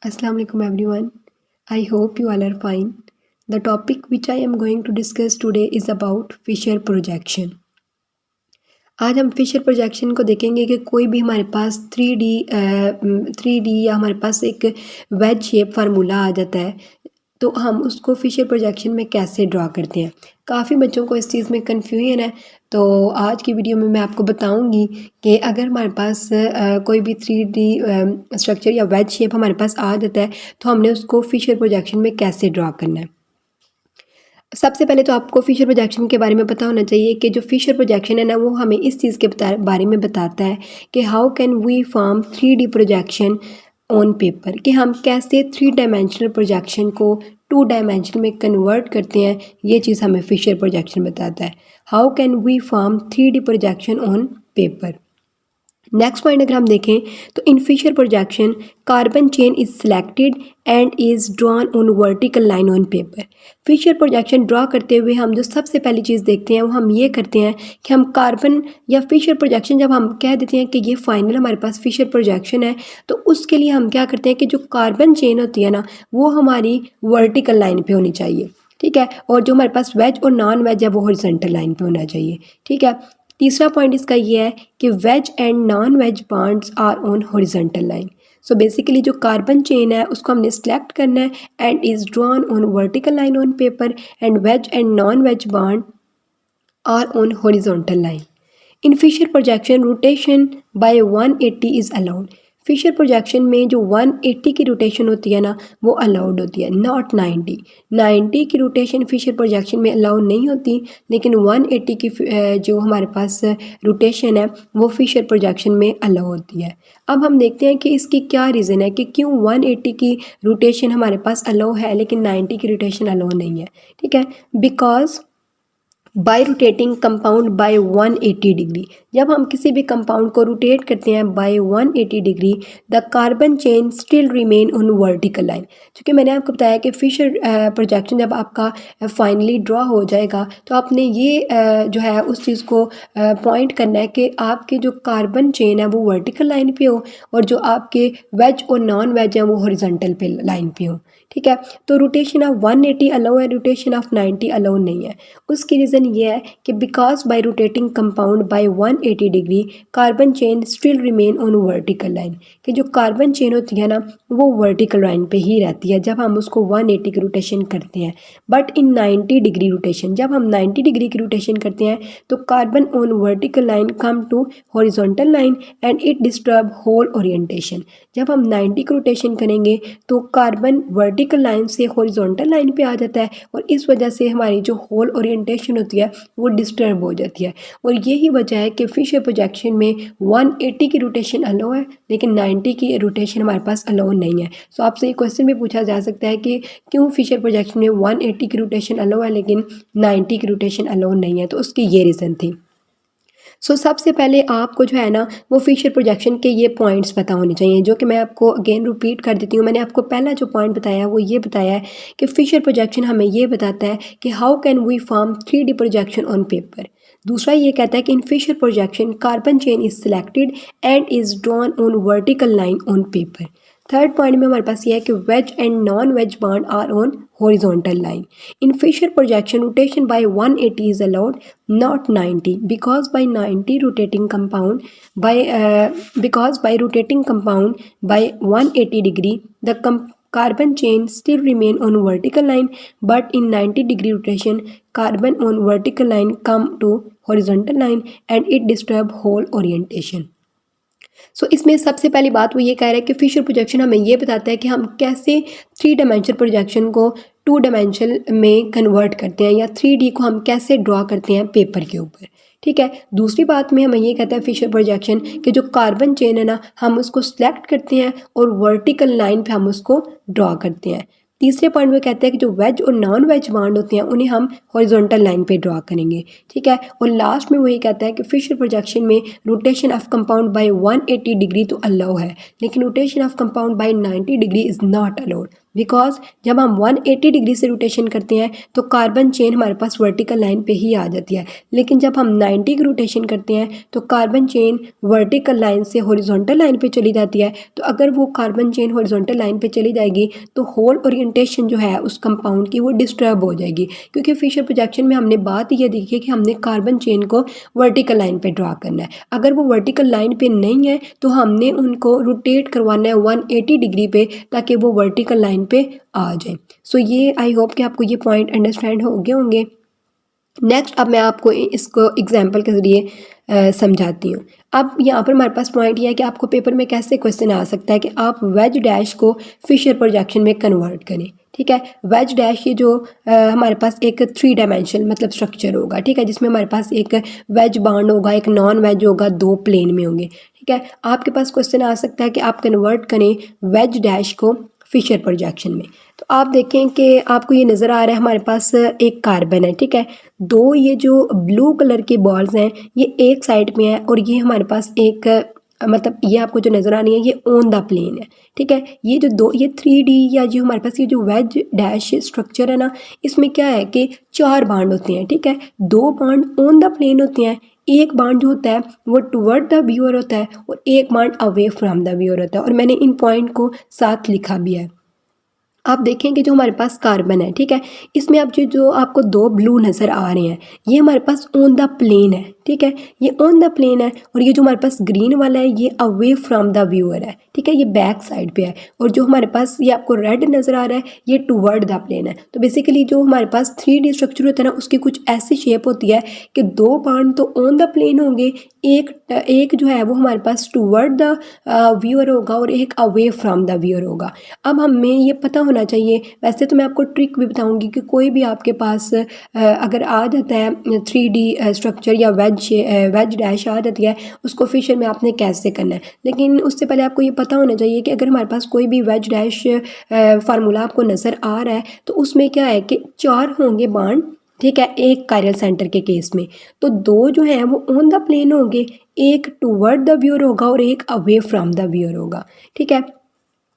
Assalamu alaikum everyone. I hope you all are fine. The topic which I am going to discuss today is about Fisher projection. आज हम Fisher projection को देखेंगे कि कोई भी हमारे पास 3D या हमारे पास एक वेज शेप फार्मूला आ जाता है तो हम उसको फिशर प्रोजेक्शन में कैसे ड्रा करते हैं। काफ़ी बच्चों को इस चीज़ में कन्फ्यूजन है, तो आज की वीडियो में मैं आपको बताऊंगी कि अगर हमारे पास कोई भी 3D स्ट्रक्चर या वेज शेप हमारे पास आ जाता है तो हमने उसको फिशर प्रोजेक्शन में कैसे ड्रा करना है। सबसे पहले तो आपको फिशर प्रोजेक्शन के बारे में पता होना चाहिए कि जो फिशर प्रोजेक्शन है ना वो हमें इस चीज़ के बारे में बताता है कि how can we form 3D projection on paper, कि हम कैसे 3 डायमेंशनल प्रोजेक्शन को 2 डायमेंशनल में कन्वर्ट करते हैं। ये चीज़ हमें फिशर प्रोजेक्शन बताता है। How can we form 3D projection on paper. Next point अगर हम देखें तो in Fisher projection carbon chain is selected and is drawn on vertical line on paper. Fisher projection draw करते हुए हम जो सबसे पहली चीज़ देखते हैं वो हम ये करते हैं कि हम कार्बन या फिशर प्रोजेक्शन जब हम कह देते हैं कि ये फाइनल हमारे पास फिशर प्रोजेक्शन है तो उसके लिए हम क्या करते हैं कि जो कार्बन चेन होती है ना वो हमारी वर्टिकल लाइन पे होनी चाहिए, ठीक है, और जो हमारे पास वेज और नॉन वेज है वो हॉरिजॉन्टल लाइन पे होना चाहिए, ठीक है। तीसरा पॉइंट इसका ये है कि wedge and non wedge bonds are on horizontal line. So basically जो कार्बन चेन है उसको हमने सिलेक्ट करना है and is drawn on vertical line on paper and wedge and non wedge bond are on horizontal line. In Fisher projection rotation by 180 is allowed. Fisher projection में जो 180 की rotation होती है ना वो अलाउड होती है, नॉट 90 की रोटेशन फिशर प्रोजेक्शन में अलाउड नहीं होती, लेकिन 180 की जो हमारे पास रोटेशन है वो फिशर प्रोजेक्शन में अलाउ होती है। अब हम देखते हैं कि इसकी क्या रीज़न है कि क्यों 180 की रोटेशन हमारे पास अलाउ है लेकिन 90 की रोटेशन अलाउ नहीं है, ठीक है। Because by rotating compound by 180 degree, जब हम किसी भी कंपाउंड को रोटेट करते हैं by 180 degree the carbon chain still remain on vertical line. क्योंकि मैंने आपको बताया कि फिशर प्रोजेक्शन जब आपका फाइनली ड्रॉ हो जाएगा तो आपने ये जो है उस चीज़ को पॉइंट करना है कि आपके जो कार्बन चेन है वो वर्टिकल लाइन पे हो और जो आपके वेज और नॉन वेज हैं वो हॉरिजॉन्टल पे लाइन पे हो, ठीक है। तो रोटेशन ऑफ 180 अलाउ है, रोटेशन ऑफ 90 अलाउ नहीं है। उसकी रीज़न ये है कि because by rotating compound by 180 degree carbon chain still remain on vertical line, कि जो कार्बन चेन होती है ना वो वर्टिकल लाइन पे ही रहती है जब हम उसको 180 की रोटेशन करते हैं। बट इन 90 डिग्री रोटेशन, जब हम 90 डिग्री की रोटेशन करते हैं तो carbon on vertical line come to horizontal line and it disturb whole orientation. जब हम 90 की रोटेशन करेंगे तो कार्बन वर्टिकल लाइन से हॉरिजॉन्टल लाइन पे आ जाता है और इस वजह से हमारी जो होल ओरिएंटेशन होती है वो डिस्टर्ब हो जाती है। और यही वजह है कि फिशर प्रोजेक्शन में 180 की रोटेशन अलाउ है लेकिन 90 की रोटेशन हमारे पास अलाउ नहीं है। सो आपसे ये क्वेश्चन भी पूछा जा सकता है कि क्यों फिशर प्रोजेक्शन में 180 की रोटेशन अलाउ है लेकिन 90 की रोटेशन अलाउ नहीं है, तो उसकी ये रीज़न थी। सो सबसे पहले आपको जो है ना वो फिशर प्रोजेक्शन के ये पॉइंट्स पता होने चाहिए, जो कि मैं आपको अगेन रिपीट कर देती हूँ। मैंने आपको पहला जो पॉइंट बताया वो ये बताया है कि फिशर प्रोजेक्शन हमें ये बताता है कि how can we form 3D projection on paper. दूसरा ये कहता है कि in Fisher projection carbon chain is selected and is drawn on vertical line on paper. Third point में हमारे पास ये है कि wedge and non wedge bond are on horizontal line. In Fisher projection, rotation by 180 is allowed, not 90, because by 90 rotating compound by rotating compound by 180 degree, the carbon chain still remain on vertical line, but in 90 degree rotation, carbon on vertical line come to horizontal line and it disturb whole orientation. सो इसमें सबसे पहली बात वो ये कह रहा है कि फिशर प्रोजेक्शन हमें ये बताता है कि हम कैसे 3 डायमेंशनल प्रोजेक्शन को 2 डायमेंशनल में कन्वर्ट करते हैं या 3D को हम कैसे ड्रॉ करते हैं पेपर के ऊपर, ठीक है। दूसरी बात में हमें ये कहता है फिशर प्रोजेक्शन कि जो कार्बन चेन है ना हम उसको सिलेक्ट करते हैं और वर्टिकल लाइन पे हम उसको ड्रॉ करते हैं। तीसरे पॉइंट में कहते हैं कि जो वेज और नॉन वेज बॉन्ड होते हैं उन्हें हम हॉरिजॉन्टल लाइन पे ड्रॉ करेंगे, ठीक है। और लास्ट में वही कहता है कि फिशर प्रोजेक्शन में rotation of compound by 180 degree तो अलाउ है लेकिन rotation of compound bye 90 degree is not allowed. Because जब हम 180 डिग्री से रोटेशन करते हैं तो कार्बन चेन हमारे पास वर्टिकल लाइन पे ही आ जाती है, लेकिन जब हम 90 की रोटेशन करते हैं तो कार्बन चेन वर्टिकल लाइन से हॉरिजॉन्टल लाइन पे चली जाती है। तो अगर वो कार्बन चेन हॉरिजॉन्टल लाइन पे चली जाएगी तो होल ओरिएंटेशन जो है उस कंपाउंड की वो डिस्टर्ब हो जाएगी, क्योंकि फिशर प्रोजेक्शन में हमने बात ये देखी है कि हमने कार्बन चेन को वर्टिकल लाइन पे ड्रा करना है। अगर वो वर्टिकल लाइन पे नहीं है तो हमने उनको रोटेट करवाना है 180 डिग्री पे, ताकि वो वर्टिकल लाइन पे आ जाए। सो ये आई होप कि आपको ये पॉइंट अंडरस्टैंड हो गए होंगे। नेक्स्ट अब मैं आपको इसको एग्जाम्पल के ज़रिए समझाती हूँ। अब यहाँ पर हमारे पास पॉइंट ये है कि आपको पेपर में कैसे क्वेश्चन आ सकता है कि आप वेज डैश को फिशर प्रोजेक्शन में कन्वर्ट करें। ठीक है, वेज डैश ये जो हमारे पास एक 3 डायमेंशनल मतलब स्ट्रक्चर होगा, ठीक है, जिसमें हमारे पास एक वेज बाउंड होगा, एक नॉन वेज होगा, 2 प्लेन में होंगे। ठीक है, आपके पास क्वेश्चन आ सकता है कि आप कन्वर्ट करें वेज डैश को फिशर प्रोजेक्शन में। तो आप देखें कि आपको ये नज़र आ रहा है हमारे पास एक कार्बन है। ठीक है, 2 ये जो ब्लू कलर के बॉल्स हैं ये एक साइड में है और ये हमारे पास एक मतलब ये आपको जो नज़र आ रही है ये ऑन द प्लेन है। ठीक है, ये जो 3D या जो हमारे पास ये जो वेज डैश स्ट्रक्चर है ना, इसमें क्या है कि 4 बांड होते हैं। ठीक है, 2 बांड ऑन द प्लेन होते हैं, एक बांड जो होता है वो टुवर्ड द व्यूअर होता है और एक bond away from the viewer होता है, और मैंने इन पॉइंट को साथ लिखा भी है। आप देखेंगे जो हमारे पास कार्बन है, ठीक है, इसमें अब जो आपको 2 ब्लू नज़र आ रहे हैं ये हमारे पास ऑन द प्लेन है। ठीक है, ये ऑन द प्लेन है, और ये जो हमारे पास ग्रीन वाला है ये अवे फ्रॉम द व्यूअर है। ठीक है, ये बैक साइड पे है, और जो हमारे पास ये आपको रेड नज़र आ रहा है ये टुवर्ड द प्लेन है। तो बेसिकली जो हमारे पास 3D स्ट्रक्चर होता है ना, उसकी कुछ ऐसी शेप होती है कि 2 बांड तो ऑन द प्लेन होंगे, एक जो है वो हमारे पास टुवर्ड द व्यूअर होगा और एक अवे फ्रॉम द व्यूअर होगा। अब हमें ये पता होना चाहिए, वैसे तो मैं आपको ट्रिक भी बताऊंगी कि कोई भी आपके पास अगर आ जाता है 3D स्ट्रक्चर या वेज डैश आ जाती है, उसको फिशर में आपने कैसे करना है। लेकिन उससे पहले आपको ये पता होना चाहिए कि अगर हमारे पास कोई भी वेज डैश फार्मूला आपको नज़र आ रहा है तो उसमें क्या है कि 4 होंगे बांड। ठीक है, एक कायरल सेंटर के केस में तो 2 जो हैं वो ऑन द प्लेन होंगे, एक टुवर्ड द व्यूअर होगा और एक अवे फ्रॉम द व्यूअर होगा। ठीक है,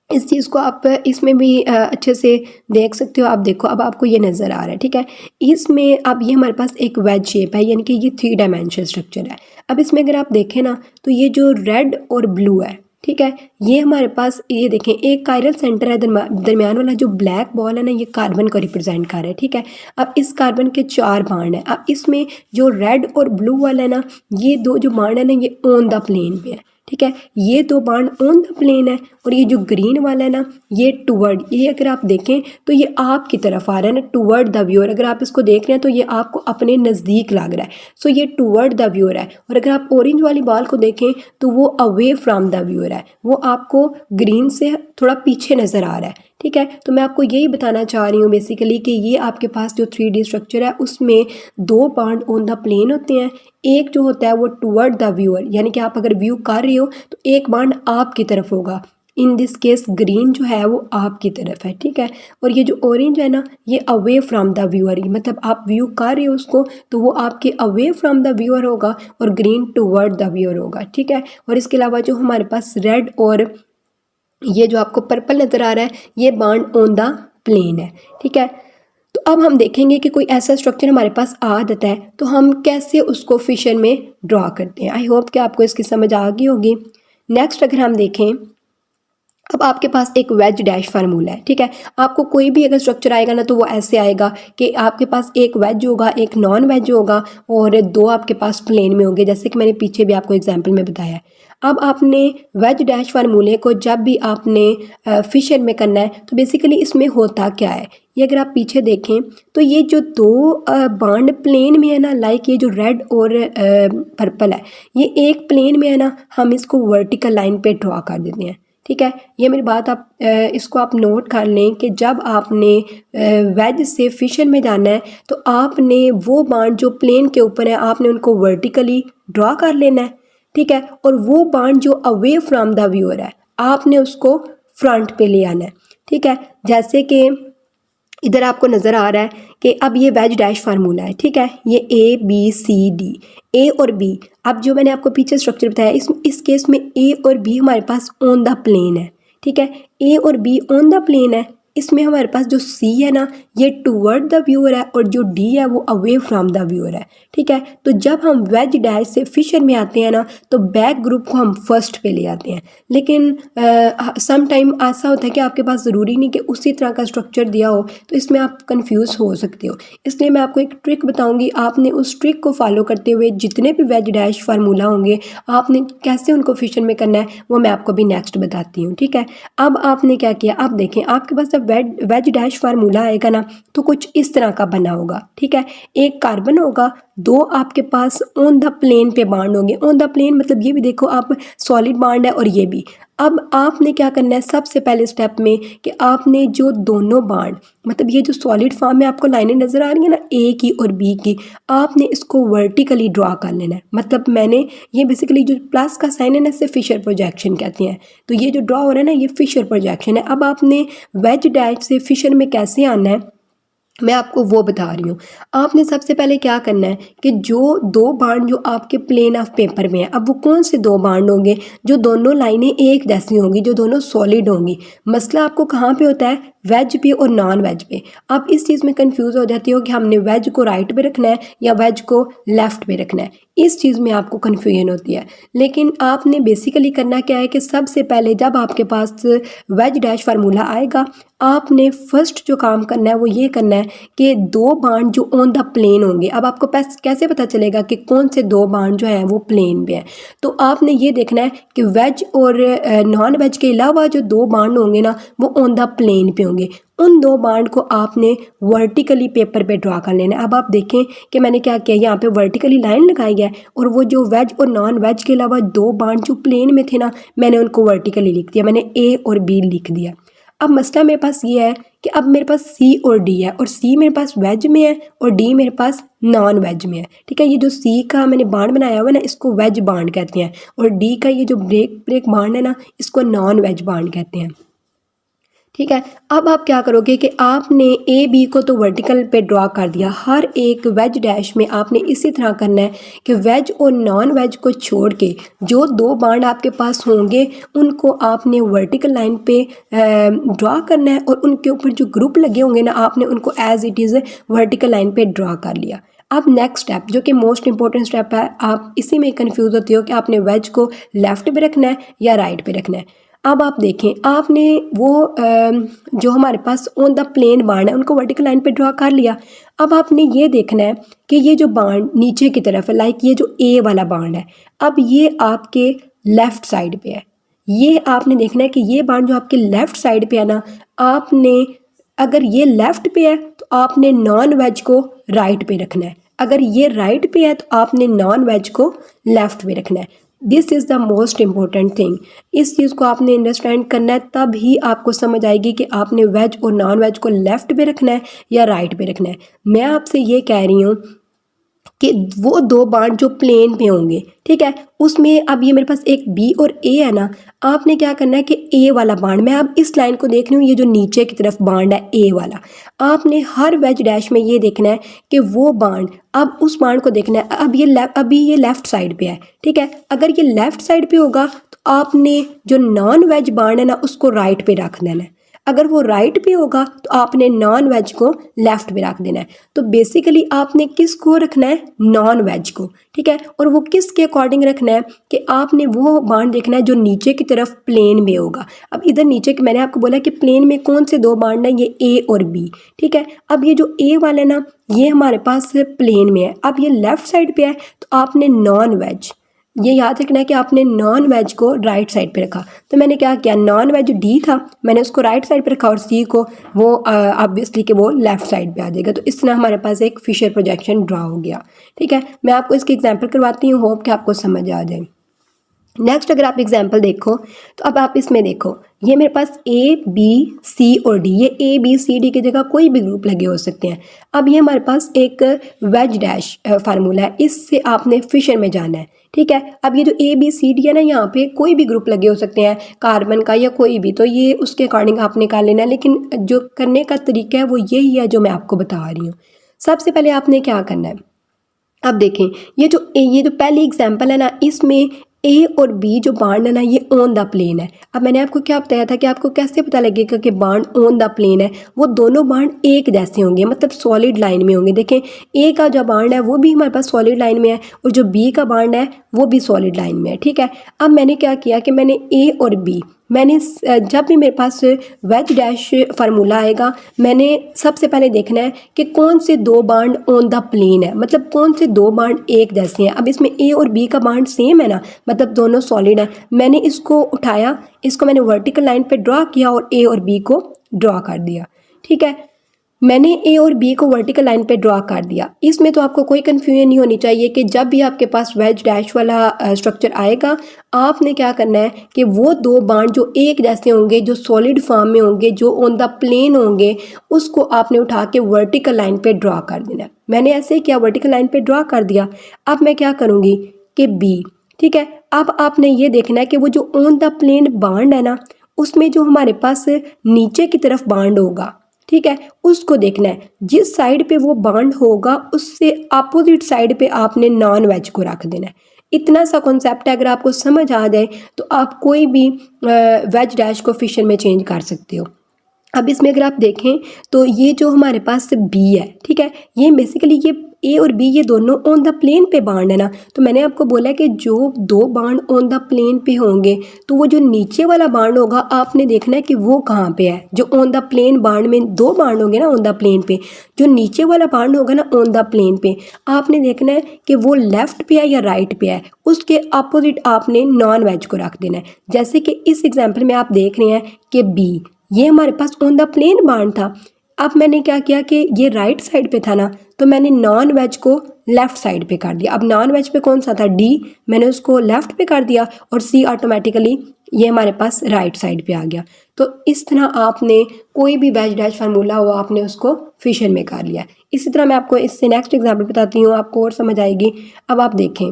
इस चीज़ को आप इसमें भी अच्छे से देख सकते हो। आप देखो अब आपको ये नज़र आ रहा है। ठीक है, इसमें अब ये हमारे पास एक वेज शेप है, यानी कि ये 3 डायमेंशनल स्ट्रक्चर है। अब इसमें अगर आप देखें ना तो ये जो रेड और ब्लू है, ठीक है, ये हमारे पास ये देखें एक कायरल सेंटर है, दरमियान वाला जो ब्लैक बॉल है ना ये कार्बन को रिप्रेजेंट कर रहा है। ठीक है, अब इस कार्बन के 4 बांड हैं। अब इसमें जो रेड और ब्लू वाला है ना, ये 2 जो बांड है ना ये ऑन द प्लेन पे है। ठीक है, ये 2 बांड ऑन द प्लेन है, और ये जो ग्रीन वाला है ना ये टुवर्ड, ये अगर आप देखें तो ये आपकी तरफ आ रहा है ना, टुवर्ड द व्यूअर। अगर आप इसको देख रहे हैं तो ये आपको अपने नज़दीक लग रहा है, सो ये टुवर्ड द व्यूअर है। और अगर आप ऑरेंज वाली बॉल को देखें तो वो अवे फ्रॉम द व्यूअर है, वो आपको ग्रीन से थोड़ा पीछे नज़र आ रहा है। ठीक है, तो मैं आपको यही बताना चाह रही हूँ बेसिकली कि ये आपके पास जो 3D स्ट्रक्चर है उसमें 2 बांड ऑन द प्लेन होते हैं, एक जो होता है वो टुवर्ड द व्यूअर, यानी कि आप अगर व्यू कर रहे हो तो एक बांड आपकी तरफ होगा। इन दिस केस ग्रीन जो है वो आपकी तरफ है। ठीक है, और ये जो ऑरेंज है ना ये अवे फ्रॉम द व्यूअर, मतलब आप व्यू कर रहे हो उसको तो वो आपके अवे फ्रॉम द व्यूअर होगा, और ग्रीन टुवर्ड द व्यूअर होगा। ठीक है, और इसके अलावा जो हमारे पास रेड और ये जो आपको पर्पल नज़र आ रहा है ये बांड ऑन द प्लेन है। ठीक है, तो अब हम देखेंगे कि कोई ऐसा स्ट्रक्चर हमारे पास आ जाता है तो हम कैसे उसको फिशर में ड्रॉ करते हैं। आई होप कि आपको इसकी समझ आ गई होगी। नेक्स्ट अगर हम देखें, अब आपके पास एक वेज डैश फार्मूला है। ठीक है, आपको कोई भी अगर स्ट्रक्चर आएगा ना तो वो ऐसे आएगा कि आपके पास एक वेज होगा, एक नॉन वेज होगा, और 2 आपके पास प्लेन में होंगे, जैसे कि मैंने पीछे भी आपको एग्जांपल में बताया है। अब आपने वेज डैश फार्मूले को जब भी आपने फिशर में करना है तो बेसिकली इसमें होता क्या है, ये अगर आप पीछे देखें तो ये जो 2 बांड प्लेन में है ना, लाइक ये जो रेड और पर्पल है ये एक प्लेन में है ना, हम इसको वर्टिकल लाइन पे ड्रॉ कर देते हैं। ठीक है, ये मेरी बात आप इसको आप नोट कर लें कि जब आपने वेज से फिशर में जाना है तो आपने वो बांड जो प्लेन के ऊपर है आपने उनको वर्टिकली ड्रॉ कर लेना है। ठीक है, और वो बांड जो अवे फ्रॉम द व्यूअर है आपने उसको फ्रंट पे ले आना है। ठीक है, जैसे कि इधर आपको नज़र आ रहा है कि अब ये वेज डैश फार्मूला है। ठीक है, ये ABCD, ए और बी। अब जो मैंने आपको पीछे स्ट्रक्चर बताया इस केस में ए और बी हमारे पास ऑन द प्लेन है। ठीक है, ए और बी ऑन द प्लेन है, इसमें हमारे पास जो सी है ना ये टूवर्ड द व्यूअर है और जो डी है वो अवे फ्रॉम द व्यूअर है। ठीक है, तो जब हम वेज डैश से फिशर में आते हैं ना तो बैक ग्रुप को हम फर्स्ट पे ले आते हैं। लेकिन सम टाइम ऐसा होता है कि आपके पास ज़रूरी नहीं कि उसी तरह का स्ट्रक्चर दिया हो, तो इसमें आप कंफ्यूज हो सकते हो। इसलिए मैं आपको एक ट्रिक बताऊंगी, आपने उस ट्रिक को फॉलो करते हुए जितने भी वेज डैश फार्मूला होंगे आपने कैसे उनको फिशर में करना है वो मैं आपको भी नेक्स्ट बताती हूँ। ठीक है, अब आपने क्या किया, आप देखें आपके पास जब वेज डैश फार्मूला आएगा ना तो कुछ इस तरह का बना होगा। ठीक है, एक कार्बन होगा, दो आपके पास ऑन द प्लेन पे बॉन्ड होंगे। ऑन द प्लेन मतलब ये भी देखो आप सॉलिड बॉन्ड है और ये भी। अब आपने क्या करना है सबसे पहले स्टेप में कि आपने जो दोनों बॉन्ड मतलब ये जो सॉलिड फॉर्म में आपको लाइनें नज़र आ रही है ना ए की और बी की, आपने इसको वर्टिकली ड्रा कर लेना है। मतलब मैंने ये बेसिकली जो प्लस का साइन है ना इसे फिशर प्रोजेक्शन कहते हैं। तो ये जो ड्रा हो रहा है ना ये फिशर प्रोजेक्शन है। अब आपने वेज डैश से फिशर में कैसे आना है मैं आपको वो बता रही हूँ। आपने सबसे पहले क्या करना है कि जो दो बाण जो आपके प्लेन ऑफ पेपर में है, अब वो कौन से दो बाण होंगे जो दोनों लाइनें एक जैसी होंगी, जो दोनों सॉलिड होंगी। मसला आपको कहाँ पे होता है, वेज पे और नॉन वेज पे। आप इस चीज़ में कंफ्यूज हो जाती हो कि हमने वेज को राइट पे रखना है या वेज को लेफ्ट पे रखना है। इस चीज़ में आपको कन्फ्यूजन होती है। लेकिन आपने बेसिकली करना क्या है कि सबसे पहले जब आपके पास वेज डैश फार्मूला आएगा आपने फर्स्ट जो काम करना है वो ये करना है कि दो बाण जो ऑन द प्लेन होंगे। अब आपको कैसे पता चलेगा कि कौन से दो बाण जो हैं वो प्लेन पे हैं। तो आपने ये देखना है कि वेज और नॉन वेज के अलावा जो दो बाण होंगे ना वो ऑन द प्लेन पे होंगे। उन दो बाण को आपने वर्टिकली पेपर पे ड्रा कर लेना है। अब आप देखें कि मैंने क्या किया, यहाँ पे वर्टिकली लाइन लगाई है और वो जो वेज और नॉन वेज के अलावा दो बाण जो प्लेन में थे ना मैंने उनको वर्टिकली लिख दिया, मैंने ए और बी लिख दिया। अब मसला मेरे पास ये है कि अब मेरे पास सी और डी है और सी मेरे पास वेज में है और डी मेरे पास नॉन वेज में है। ठीक है, ये जो सी का मैंने बाण बनाया हुआ है ना इसको वेज बाण कहते हैं और डी का ये जो ब्रेक ब्रेक बाण है ना इसको नॉन वेज बाण कहते हैं। ठीक है, अब आप क्या करोगे कि आपने ए बी को तो वर्टिकल पे ड्रा कर दिया, हर एक वेज डैश में आपने इसी तरह करना है कि वेज और नॉन वेज को छोड़ के जो दो बाण आपके पास होंगे उनको आपने वर्टिकल लाइन पे ड्रा करना है और उनके ऊपर जो ग्रुप लगे होंगे ना आपने उनको as it is vertical line पे ड्रा कर लिया। अब नेक्स्ट स्टेप जो कि मोस्ट इंपॉर्टेंट स्टेप है, आप इसी में कंफ्यूज होते हो कि आपने वेज को लेफ़्ट पे रखना है या राइट पे रखना है। अब आप देखें आपने वो जो हमारे पास ऑन द प्लेन बाण है उनको वर्टिकल लाइन पे ड्रा कर लिया। अब आपने ये देखना है कि ये जो बाण नीचे की तरफ है लाइक ये जो ए वाला बाण है अब ये आपके लेफ़्ट साइड पे है। ये आपने देखना है कि ये बाण जो आपके लेफ़्ट साइड पे है ना आपने अगर ये लेफ़्ट पे है तो आपने नॉन वेज को राइट पे रखना है, अगर ये राइट पे है तो आपने नॉन वेज को लेफ़्ट पे रखना है। This is the most important thing. इस चीज़ को आपने अंडरस्टैंड करना है तब ही आपको समझ आएगी कि आपने वेज और नॉन वेज को लेफ़्ट पे रखना है या राइट पे रखना है। मैं आपसे ये कह रही हूँ कि वो दो बाण जो प्लेन पे होंगे, ठीक है, उसमें अब ये मेरे पास एक बी और ए है ना, आपने क्या करना है कि ए वाला बाण, मैं अब इस लाइन को देख रही हूँ ये जो नीचे की तरफ बाण है ए वाला, आपने हर वेज डैश में ये देखना है कि वो बाण अब उस बाण को देखना है अभी ये लेफ़्ट साइड पे है। ठीक है, अगर ये लेफ़्ट साइड पे होगा तो आपने जो नॉन वेज बाण है ना उसको राइट पे रख देना है, अगर वो राइट पे होगा तो आपने नॉन वेज को लेफ़्ट पे रख देना है। तो बेसिकली आपने किस को रखना है, नॉन वेज को। ठीक है, और वो किस के अकॉर्डिंग रखना है कि आपने वो बाण देखना है जो नीचे की तरफ प्लेन में होगा। अब इधर नीचे मैंने आपको बोला कि प्लेन में कौन से दो बाण हैं, ये ए और बी। ठीक है, अब ये जो ए वाला ना ये हमारे पास प्लेन में है, अब ये लेफ़्ट साइड पे है तो आपने नॉन वेज, ये याद रखना है कि आपने नॉन वेज को राइट साइड पे रखा। तो मैंने क्या किया, नॉन वेज डी था मैंने उसको राइट साइड पे रखा और सी को वो ऑब्वियसली कि वो लेफ़्ट साइड पे आ जाएगा। तो इस तरह हमारे पास एक फिशर प्रोजेक्शन ड्रा हो गया। ठीक है, मैं आपको इसकी एग्जांपल करवाती हूँ, होप कि आपको समझ आ जाए। नेक्स्ट अगर आप एग्जाम्पल देखो तो अब आप इसमें देखो ये मेरे पास ए बी सी और डी, ये ए बी सी डी की जगह कोई भी ग्रुप लगे हो सकते हैं। अब ये हमारे पास एक वेज डैश फार्मूला है, इससे आपने फिशर में जाना है। ठीक है, अब ये जो ए बी सी डी है ना यहाँ पे कोई भी ग्रुप लगे हो सकते हैं कार्बन का या कोई भी, तो ये उसके अकॉर्डिंग आप निकाल लेना है। लेकिन जो करने का तरीका है वो यही है जो मैं आपको बता रही हूँ। सबसे पहले आपने क्या करना है, अब देखें ये जो पहली एग्जाम्पल है ना इसमें ए और बी जो बांड है ना ये ऑन द प्लेन है। अब मैंने आपको क्या बताया था कि आपको कैसे पता लगेगा कि बांड ऑन द प्लेन है, वो दोनों बांड एक जैसे होंगे, मतलब सॉलिड लाइन में होंगे। देखें ए का जो बांड है वो भी हमारे पास सॉलिड लाइन में है और जो बी का बांड है वो भी सॉलिड लाइन में है, ठीक है। अब मैंने क्या किया कि मैंने ए और बी, मैंने जब भी मेरे पास वेज डैश फार्मूला आएगा, मैंने सबसे पहले देखना है कि कौन से दो बांड ऑन द प्लेन है, मतलब कौन से दो बांड एक जैसे हैं। अब इसमें ए और बी का बांड सेम है ना, मतलब दोनों सॉलिड है। मैंने इसको उठाया, इसको मैंने वर्टिकल लाइन पे ड्रा किया और ए और बी को ड्रा कर दिया, ठीक है। मैंने ए और बी को वर्टिकल लाइन पे ड्रा कर दिया। इसमें तो आपको कोई कन्फ्यूजन नहीं होनी चाहिए कि जब भी आपके पास वेज डैश वाला स्ट्रक्चर आएगा, आपने क्या करना है कि वो दो बांड जो एक जैसे होंगे, जो सॉलिड फॉर्म में होंगे, जो ऑन द प्लेन होंगे, उसको आपने उठा के वर्टिकल लाइन पे ड्रा कर देना है। मैंने ऐसे ही किया, वर्टिकल लाइन पे ड्रा कर दिया। अब मैं क्या करूँगी कि बी, ठीक है। अब आपने ये देखना है कि वो जो ऑन द प्लेन बांड है ना, उसमें जो हमारे पास नीचे की तरफ बांड होगा, ठीक है, उसको देखना है। जिस साइड पे वो बांड होगा उससे अपोजिट साइड पे आपने नॉन वेज को रख देना है। इतना सा कॉन्सेप्ट है, अगर आपको समझ आ जाए तो आप कोई भी वेज डैश को फिशर में चेंज कर सकते हो। अब इसमें अगर आप देखें तो ये जो हमारे पास बी है, ठीक है, ये बेसिकली ये ए और बी ये दोनों ऑन द प्लेन पे बांड है ना। तो मैंने आपको बोला कि जो दो बांड ऑन द प्लेन पे होंगे तो वो जो नीचे वाला बांड होगा आपने देखना है कि वो कहाँ पे है। जो ऑन द प्लेन बांड में दो बांड होंगे ना ऑन द प्लेन पे, जो नीचे वाला बांड होगा ना ऑन द प्लेन पे, आपने देखना है कि वो लेफ्ट पे है या राइट पे है। उसके अपोजिट आपने नॉन वेज को रख देना है। जैसे कि इस एग्जाम्पल में आप देख रहे हैं कि बी ये हमारे पास ऑन द प्लेन बांड था। अब मैंने क्या किया कि ये राइट साइड पे था ना, तो मैंने नॉन वेज को लेफ्ट साइड पे कर दिया। अब नॉन वेज पे कौन सा था, डी, मैंने उसको लेफ्ट पे कर दिया और सी ऑटोमेटिकली ये हमारे पास राइट साइड पे आ गया। तो इस तरह आपने कोई भी वेज डैश फार्मूला हो आपने उसको फिशर में कर लिया। इसी तरह मैं आपको इससे नेक्स्ट एग्जाम्पल बताती हूँ, आपको और समझ आएगी। अब आप देखें,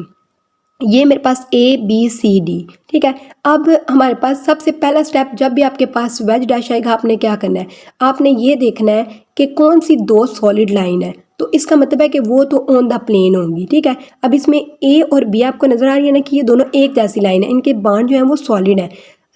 ये मेरे पास ए बी सी डी, ठीक है। अब हमारे पास सबसे पहला स्टेप, जब भी आपके पास वेज डैश आएगा आपने क्या करना है, आपने ये देखना है कि कौन सी दो सॉलिड लाइन है। तो इसका मतलब है कि वो तो ऑन द प्लेन होंगी, ठीक है। अब इसमें ए और बी आपको नजर आ रही है ना कि ये दोनों एक जैसी लाइन है, इनके बांड जो है वो सॉलिड है।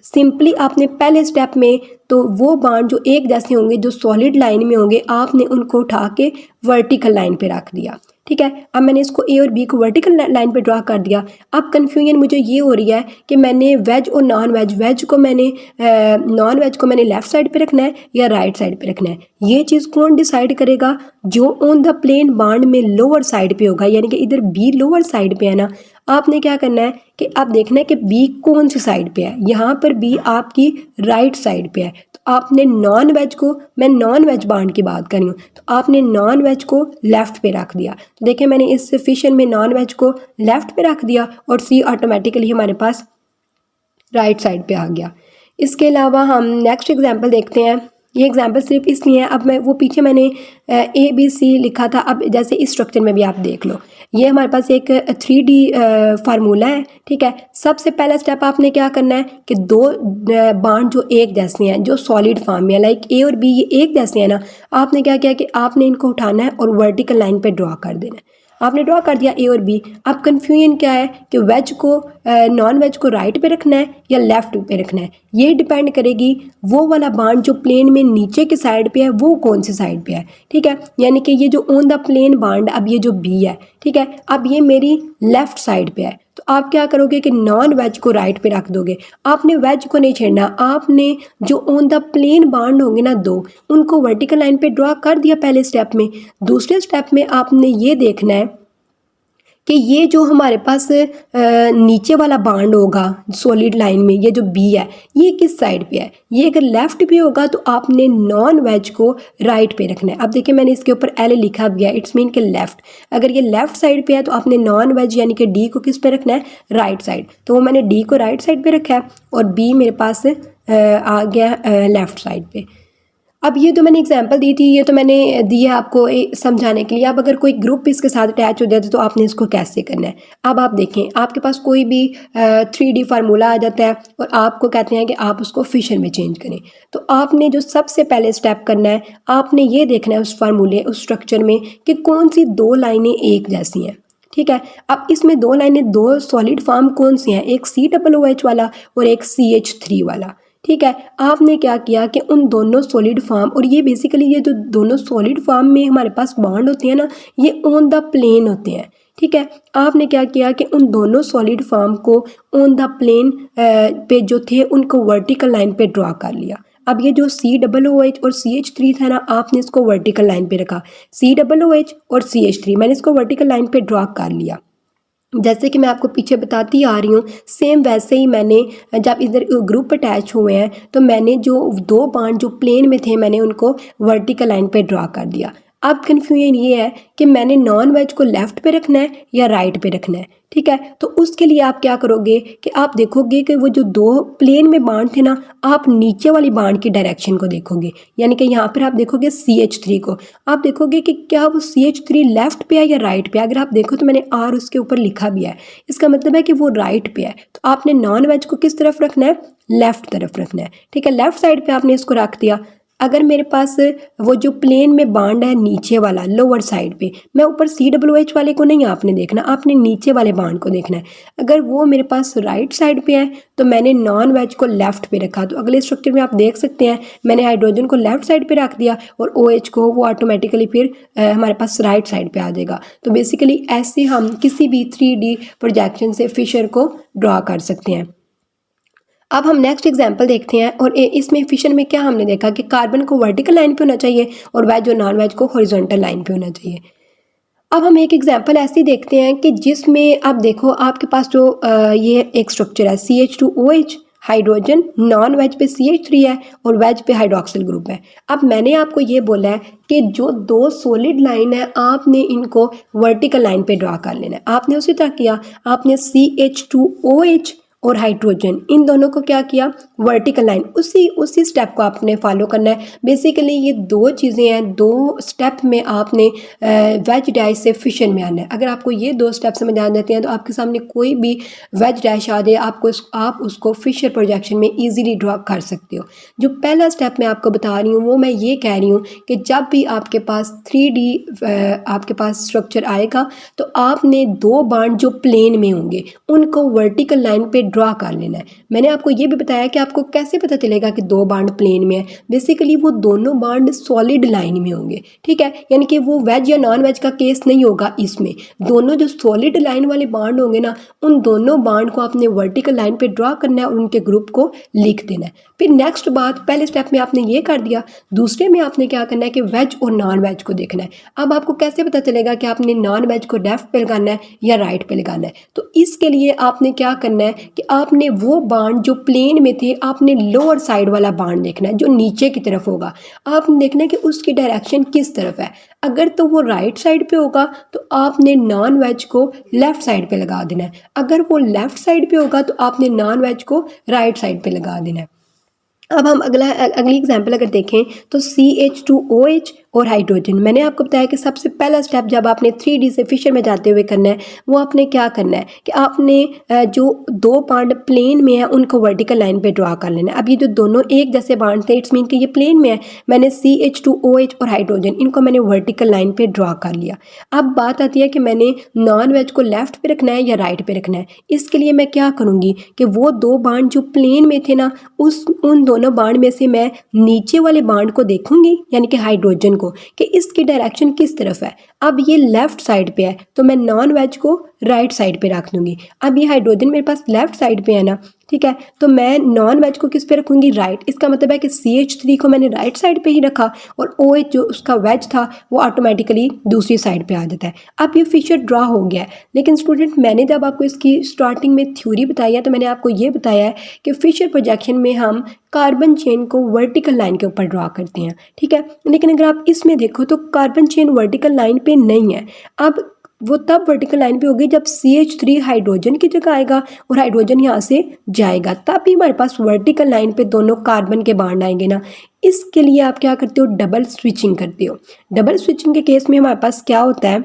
सिंपली आपने पहले स्टेप में तो वो बांड जो एक जैसे होंगे, जो सॉलिड लाइन में होंगे, आपने उनको उठा के वर्टिकल लाइन पे रख दिया, ठीक है। अब मैंने इसको ए और बी को वर्टिकल लाइन पे ड्रा कर दिया। अब कन्फ्यूजन मुझे ये हो रही है कि मैंने वेज और नॉन वेज, वेज को मैंने नॉन वेज को मैंने लेफ्ट साइड पे रखना है या राइट साइड पे रखना है। ये चीज़ कौन डिसाइड करेगा, जो ऑन द प्लेन बांड में लोअर साइड पे होगा, यानी कि इधर बी लोअर साइड पे है ना। आपने क्या करना है कि आप देखना है कि बी कौन सी साइड पे है। यहाँ पर बी आपकी राइट साइड पे है, तो आपने नॉन वेज को, मैं नॉन वेज बांड की बात कर रही हूँ, तो आपने नॉन वेज को लेफ्ट पे रख दिया। तो देखिए मैंने इस फिशर में नॉन वेज को लेफ्ट पे रख दिया और सी ऑटोमेटिकली हमारे पास राइट साइड पे आ गया। इसके अलावा हम नेक्स्ट एग्जांपल देखते हैं। ये एग्जांपल सिर्फ इसलिए है, अब मैं वो पीछे मैंने ए बी सी लिखा था, अब जैसे इस स्ट्रक्चर में भी आप देख लो, ये हमारे पास एक 3D फार्मूला है, ठीक है। सबसे पहला स्टेप आपने क्या करना है कि दो बांड जो एक जैसे हैं, जो सॉलिड फॉर्म में है, लाइक ए और बी ये एक जैसे हैं ना, आपने क्या किया कि आपने इनको उठाना है और वर्टिकल लाइन पे ड्रा कर देना है। आपने ड्रा कर दिया ए और बी। अब कन्फ्यूजन क्या है कि वेज को नॉन वेज को राइट पे रखना है या लेफ्ट पे रखना है। ये डिपेंड करेगी वो वाला बांड जो प्लेन में नीचे की साइड पे है वो कौन सी साइड पे है, ठीक है। यानी कि ये जो ऑन द प्लेन बांड, अब ये जो बी है, ठीक है, अब ये मेरी लेफ्ट साइड पे है। तो आप क्या करोगे कि नॉन वेज को राइट पे रख दोगे। आपने वेज को नहीं छेड़ना, आपने जो ऑन द प्लेन बांड होंगे ना दो, उनको वर्टिकल लाइन पे ड्रा कर दिया पहले स्टेप में। दूसरे स्टेप में आपने ये देखना है कि ये जो हमारे पास नीचे वाला बांड होगा सॉलिड लाइन में, ये जो बी है ये किस साइड पे है। ये अगर लेफ्ट पे होगा तो आपने नॉन वेज को राइट पे रखना है। अब देखिए मैंने इसके ऊपर एल लिखा गया, इट्स मीन के लेफ्ट। अगर ये लेफ्ट साइड पे है तो आपने नॉन वेज यानी कि डी को किस पे रखना है, राइट साइड। तो वो मैंने डी को राइट साइड पे रखा है और बी मेरे पास आ गया लेफ्ट साइड पे। अब ये तो मैंने एग्जांपल दी थी, ये तो मैंने दी है आपको समझाने के लिए। अब अगर कोई ग्रुप इसके साथ अटैच हो जाता तो आपने इसको कैसे करना है। अब आप देखें, आपके पास कोई भी 3D फार्मूला आ जाता है और आपको कहते हैं कि आप उसको फिशर में चेंज करें। तो आपने जो सबसे पहले स्टेप करना है, आपने ये देखना है उस फार्मूले, उस स्ट्रक्चर में कि कौन सी दो लाइनें एक जैसी हैं, ठीक है। अब इसमें दो लाइनें, दो सॉलिड फॉर्म कौन सी हैं, एक COOH वाला और एक CH3 वाला। ठीक है, आपने क्या किया कि उन दोनों सॉलिड फॉर्म, और ये बेसिकली ये जो दोनों सॉलिड फॉर्म में हमारे पास बॉन्ड होते हैं ना, ये ऑन द प्लेन होते हैं। ठीक है, आपने क्या किया कि उन दोनों सॉलिड फॉर्म को ऑन द प्लेन पे जो थे उनको वर्टिकल लाइन पे ड्रॉ कर लिया। अब ये जो COOH और CH3 था ना, आपने इसको वर्टिकल लाइन पे रखा। COOH और CH3 मैंने इसको वर्टिकल लाइन पे ड्रॉ कर लिया। जैसे कि मैं आपको पीछे बताती आ रही हूँ, सेम वैसे ही मैंने जब इधर ग्रुप अटैच हुए हैं तो मैंने जो दो बॉन्ड जो प्लेन में थे मैंने उनको वर्टिकल लाइन पे ड्रॉ कर दिया। अब कन्फ्यूजन ये है कि मैंने नॉन वेज को लेफ्ट पे रखना है या राइट पे रखना है। ठीक है, तो उसके लिए आप क्या करोगे कि आप देखोगे कि वो जो दो प्लेन में बांड थे ना, आप नीचे वाली बांड की डायरेक्शन को देखोगे, यानी कि यहाँ पर आप देखोगे CH3 को, आप देखोगे कि क्या वो CH3 लेफ्ट पे है या राइट पे है। अगर आप देखो तो मैंने R उसके ऊपर लिखा भी है, इसका मतलब है कि वो राइट पे है। तो आपने नॉन वेज को किस तरफ रखना है, लेफ्ट तरफ रखना है। ठीक है, लेफ्ट साइड पे आपने इसको रख दिया। अगर मेरे पास वो जो प्लेन में बांड है नीचे वाला लोअर साइड पे, मैं ऊपर COOH वाले को नहीं आपने देखना, आपने नीचे वाले बांड को देखना है। अगर वो मेरे पास राइट साइड पे है तो मैंने नॉन वेज को लेफ्ट पे रखा। तो अगले स्ट्रक्चर में आप देख सकते हैं मैंने हाइड्रोजन को लेफ्ट साइड पे रख दिया और OH को वो ऑटोमेटिकली फिर हमारे पास राइट साइड पे आ जाएगा। तो बेसिकली ऐसे हम किसी भी 3D प्रोजेक्शन से फिशर को ड्रॉ कर सकते हैं। अब हम नेक्स्ट एग्जाम्पल देखते हैं, और इसमें फिशन में क्या हमने देखा कि कार्बन को वर्टिकल लाइन पे होना चाहिए और वेज और नॉन वेज को हॉरिजॉन्टल लाइन पे होना चाहिए। अब हम एक एग्जाम्पल ऐसी देखते हैं कि जिसमें आप देखो आपके पास जो ये एक स्ट्रक्चर है CH2OH, हाइड्रोजन, नॉन वेज पे CH3 है और वेज पे हाइड्रोक्सिल ग्रुप है। अब मैंने आपको ये बोला है कि जो दो सॉलिड लाइन है आपने इनको वर्टिकल लाइन पे ड्रॉ कर लेना है। आपने उसी तरह किया, आपने CH2OH और हाइड्रोजन इन दोनों को क्या किया, वर्टिकल लाइन, उसी स्टेप को आपने फॉलो करना है। बेसिकली ये दो चीज़ें हैं, दो स्टेप में आपने वेज डैश से फिशन में आना है। अगर आपको ये दो स्टेप समझ आ जाते हैं तो आपके सामने कोई भी वेज डैश आ जाए आप उसको फिशर प्रोजेक्शन में ईजिली ड्रॉ कर सकते हो। जो पहला स्टेप मैं आपको बता रही हूँ वो मैं ये कह रही हूँ कि जब भी आपके पास 3D आपके पास स्ट्रक्चर आएगा तो आपने दो बांड जो प्लेन में होंगे उनको वर्टिकल लाइन पे ड्रॉ कर लेना है। मैंने आपको ये भी बताया कि आपको कैसे पता चलेगा कि दो बांड प्लेन में है। बेसिकली वो दोनों बांड सॉलिड लाइन में होंगे। ठीक है, यानी कि वो वेज या नॉन वेज का केस नहीं होगा। इसमें दोनों जो सॉलिड लाइन वाले बांड होंगे ना, उन दोनों बांड को आपने वर्टिकल लाइन पे ड्रॉ करना है और उनके ग्रुप को लिख देना है। फिर नेक्स्ट बात, पहले स्टेप में आपने ये कर दिया, दूसरे में आपने क्या करना है कि वेज और नॉन वेज को देखना है। अब आपको कैसे पता चलेगा कि आपने नॉन वेज को लेफ्ट पे लगाना है या राइट पे लगाना है। तो इसके लिए आपने क्या करना है कि आपने वो बांड जो प्लेन में थे आपने लोअर साइड वाला बांड देखना है जो नीचे की तरफ होगा। आपने देखना है कि उसकी डायरेक्शन किस तरफ है। अगर तो वो राइट साइड पे होगा तो आपने नॉन वेज को लेफ्ट साइड पे लगा देना है। अगर वो लेफ्ट साइड पे होगा तो आपने नॉन वेज को राइट साइड पे लगा देना है। अब हम अगली एग्जाम्पल अगर देखें तो CH2OH और हाइड्रोजन। मैंने आपको बताया कि सबसे पहला स्टेप जब आपने 3D से फिशर में जाते हुए करना है वो आपने क्या करना है कि आपने जो दो बांड प्लेन में है उनको वर्टिकल लाइन पे ड्रॉ कर लेना है। अब ये जो दोनों एक जैसे बांड थे इट्स मीन कि ये प्लेन में है, मैंने CH2OH और हाइड्रोजन इनको मैंने वर्टिकल लाइन पे ड्रॉ कर लिया। अब बात आती है कि मैंने नॉन वेज को लेफ्ट पे रखना है या राइट पे रखना है। इसके लिए मैं क्या करूँगी कि वो दो बांड जो प्लेन में थे ना उन दोनों बांड में से मैं नीचे वाले बांड को देखूंगी यानी कि हाइड्रोजन को कि इसकी डायरेक्शन किस तरफ है। अब ये लेफ्ट साइड पे है तो मैं नॉन वेज को राइट साइड पे रख दूंगी। अब ये हाइड्रोजन मेरे पास लेफ्ट साइड पे है ना, ठीक है, तो मैं नॉन वेज को किस पे रखूंगी, राइट। इसका मतलब है कि CH3 को मैंने राइट साइड पे ही रखा और OH जो उसका वेज था वो ऑटोमेटिकली दूसरी साइड पे आ जाता है। अब ये फिशर ड्रॉ हो गया है। लेकिन स्टूडेंट मैंने जब आपको इसकी स्टार्टिंग में थ्योरी बताई है तो मैंने आपको ये बताया है कि फिशर प्रोजेक्शन में हम कार्बन चेन को वर्टिकल लाइन के ऊपर ड्रॉ करते हैं। ठीक है, लेकिन अगर आप इसमें देखो तो कार्बन चेन वर्टिकल लाइन पे नहीं है। अब वो तब वर्टिकल लाइन पे होगी जब CH3 हाइड्रोजन की जगह आएगा और हाइड्रोजन यहाँ से जाएगा, तब भी हमारे पास वर्टिकल लाइन पे दोनों कार्बन के बांड आएंगे ना। इसके लिए आप क्या करते हो, डबल स्विचिंग करते हो। डबल स्विचिंग के केस में हमारे पास क्या होता है,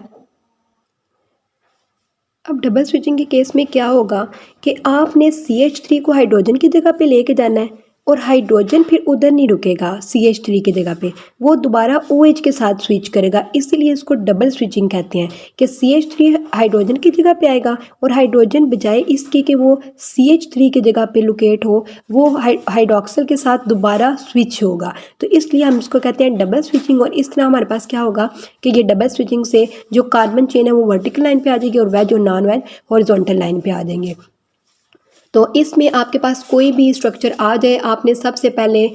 अब डबल स्विचिंग के केस में क्या होगा कि आपने CH3 को हाइड्रोजन की जगह पे लेके जाना है और हाइड्रोजन फिर उधर नहीं रुकेगा CH3 की जगह पे, वो दोबारा OH के साथ स्विच करेगा, इसीलिए इसको डबल स्विचिंग कहते हैं कि CH3 हाइड्रोजन की जगह पे आएगा और हाइड्रोजन बजाय इसके कि वो CH3 की जगह पे लोकेट हो, वो हाइड्रोक्सिल के साथ दोबारा स्विच होगा। तो इसलिए हम इसको कहते हैं डबल स्विचिंग। और इस तरह हमारे पास क्या होगा कि ये डबल स्विचिंग से जो कार्बन चेन है वो वर्टिकल लाइन पे आ जाएगी और वेज और नॉन वेज हॉरिजॉन्टल लाइन पे आ जाएंगे। तो इसमें आपके पास कोई भी स्ट्रक्चर आ जाए, आपने सबसे पहले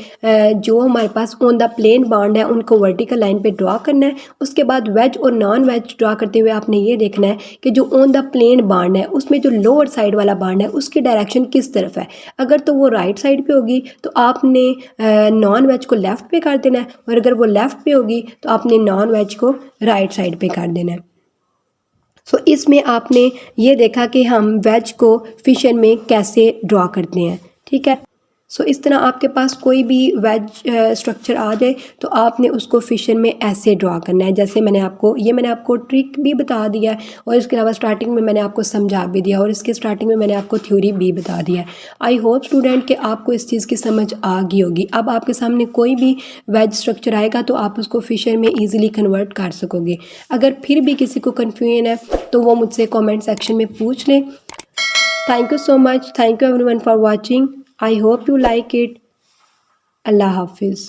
जो हमारे पास ऑन द प्लेन बॉन्ड है उनको वर्टिकल लाइन पे ड्रा करना है। उसके बाद वेज और नॉन वेज ड्रा करते हुए आपने ये देखना है कि जो ऑन द प्लेन बॉन्ड है उसमें जो लोअर साइड वाला बॉन्ड है उसकी डायरेक्शन किस तरफ है। अगर तो वो राइट साइड पे होगी तो आपने नॉन वेज को लेफ़्ट पे कर देना है, और अगर वो लेफ़्ट पे होगी तो आपने नॉन वेज को राइट साइड पे कर देना है। सो इसमें आपने ये देखा कि हम वेज को फिशन में कैसे ड्रा करते हैं, ठीक है। सो इस तरह आपके पास कोई भी वेज स्ट्रक्चर आ जाए तो आपने उसको फिशन में ऐसे ड्रा करना है, जैसे मैंने आपको ट्रिक भी बता दिया है और इसके अलावा स्टार्टिंग में मैंने आपको समझा भी दिया और इसके स्टार्टिंग में मैंने आपको थ्योरी भी बता दिया है। आई होप स्टूडेंट कि आपको इस चीज़ की समझ आ गई होगी। अब आपके सामने कोई भी वेज स्ट्रक्चर आएगा तो आप उसको फिशर में ईजिली कन्वर्ट कर सकोगे। अगर फिर भी किसी को कन्फ्यूजन है तो वो मुझसे कमेंट सेक्शन में पूछ लें। Thank you so much, thank you everyone for watching. I hope you like it. Allah Hafiz.